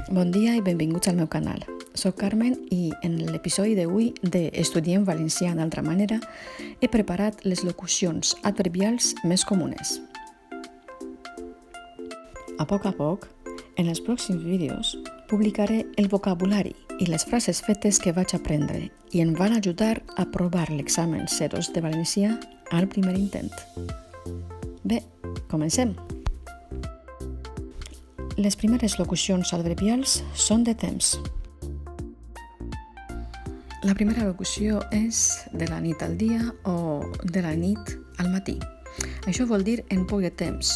Bon dia i benvinguts al meu canal. Soc Carmen i en l'episodi d'avui de Estudiem valencià d'altra manera he preparat les locucions adverbials més comunes. A poc, en els pròxims vídeos, publicaré el vocabulari i les frases fetes que vaig aprendre i em van ajudar a aprovar l'examen C2 de valencià al primer intent. Bé, comencem! Les primeres locucions adverbials són de temps. La primera locució és de la nit al dia o de la nit al matí. Això vol dir en poc de temps.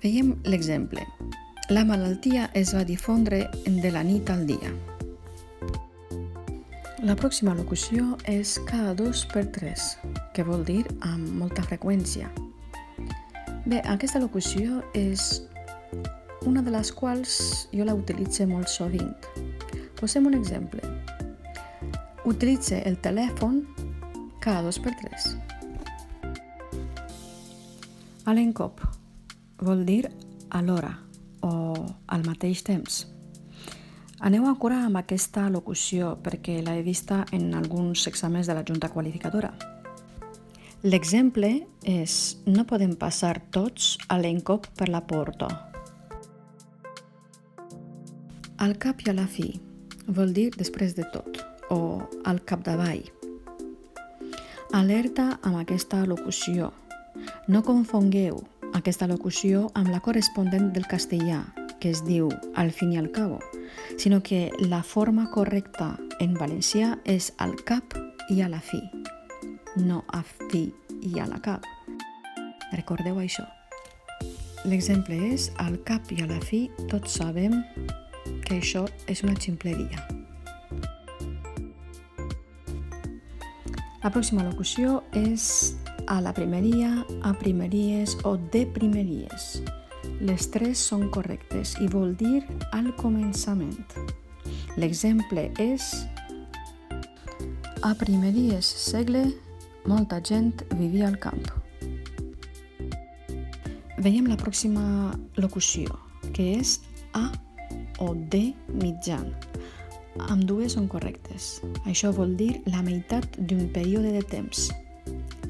Veiem l'exemple. La malaltia es va difondre de la nit al dia. La pròxima locució és cada 2 per 3, que vol dir amb molta freqüència. Bé, aquesta locució és una de les quals jo la utilitzo molt sovint. Posem un exemple. Utilitze el telèfon cada 2 per 3. A l'encop vol dir a l'hora o al mateix temps. Aneu a cura amb aquesta locució perquè l'he vista en alguns exàmens de la Junta Qualificadora. L'exemple és no podem passar tots a l'encop per la porta. Al cap i a la fi vol dir després de tot o al capdavall. Alerta amb aquesta locució. No confongueu aquesta locució amb la corresponent del castellà, que es diu al fin i al cabo, sinó que la forma correcta en valencià és al cap i a la fi, no a fi i a la cap. Recordeu això. L'exemple és al cap i a la fi tots sabem que això és una ximpleria. La pròxima locució és a la primeria, a primeries o de primeries. Les tres són correctes i vol dir al començament. L'exemple és a primeries segle molta gent vivia al camp. Veiem la pròxima locució, que és a o de mitjan. Ambdues són correctes. Això vol dir la meitat d'un període de temps.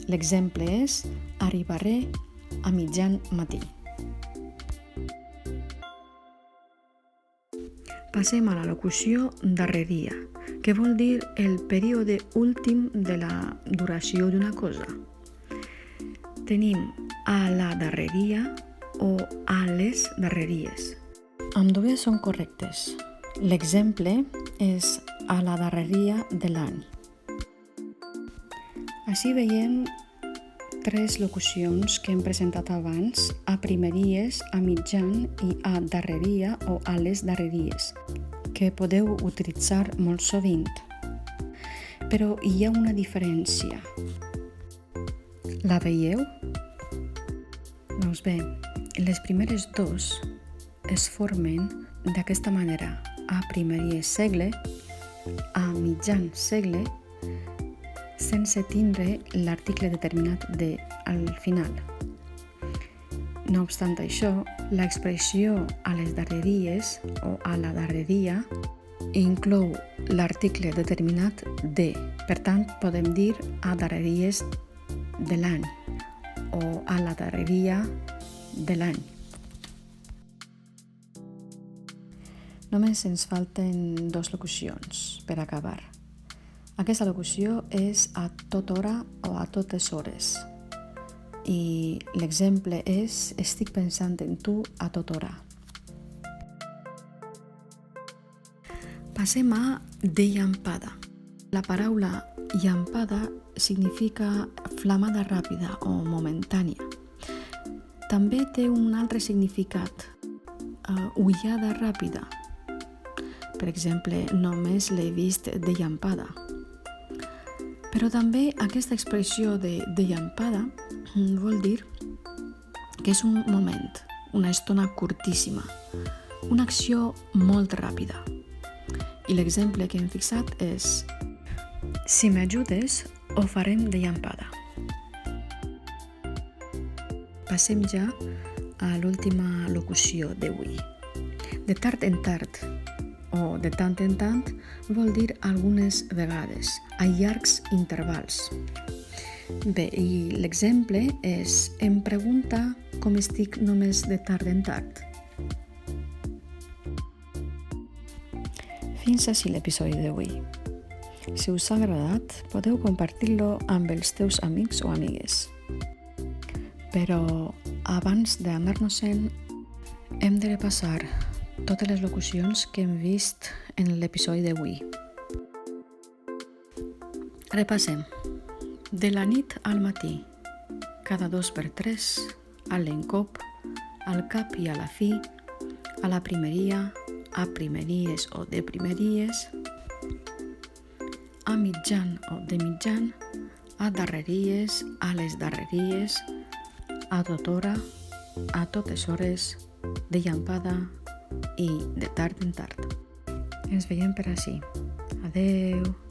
L'exemple és arribaré a mitjan matí. Passem a la locució darreria, que vol dir el període últim de la duració d'una cosa. Tenim a la darreria o a les darreries. Ambdues són correctes. L'exemple és a la darreria de l'any. Així veiem 3 locucions que hem presentat abans, a primeries, a mitjan i a darreria o a les darreries, que podeu utilitzar molt sovint. Però hi ha una diferència. La veieu? Doncs bé, les primeres 2 es formen d'aquesta manera, a primeries segle, a mitjan segle, sense tindre l'article determinat de al final. No obstant això, l'expressió a les darreries o a la darreria inclou l'article determinat de. Per tant, podem dir a darreries de l'any o a la darreria de l'any. Només ens falten 2 locucions per acabar. Aquesta locució és a tota hora o a totes hores. I l'exemple és estic pensant en tu a tota hora. Passem a de llampada. La paraula llampada significa flamada ràpida o momentània. També té un altre significat, ullada ràpida. Per exemple, només l'he vist de llampada. Però també aquesta expressió de llampada vol dir que és un moment, una estona curtíssima, una acció molt ràpida. I l'exemple que hem fixat és si m'ajudes, ho farem de llampada. Passem ja a l'última locució d'avui. De tard en tard o de tant en tant vol dir algunes vegades, a llargs intervals. Bé, i l'exemple és em pregunta com estic només de tard en tard. Fins ací l'episodi d'avui. Si us ha agradat, podeu compartir-lo amb els teus amics o amigues. Però abans d'anar-nos-en, hem de repassar totes les locucions que hem vist en l'episodi d'avui. Repassem. De la nit al matí, cada 2 per 3, a l'encop, al cap i a la fi, a la primeria, a primeries o de primeries, a mitjan o de mitjan, a darreries, a les darreries, a tothora, a totes hores, de llampada i de tard en tard. Ens veiem per ací. Adeu!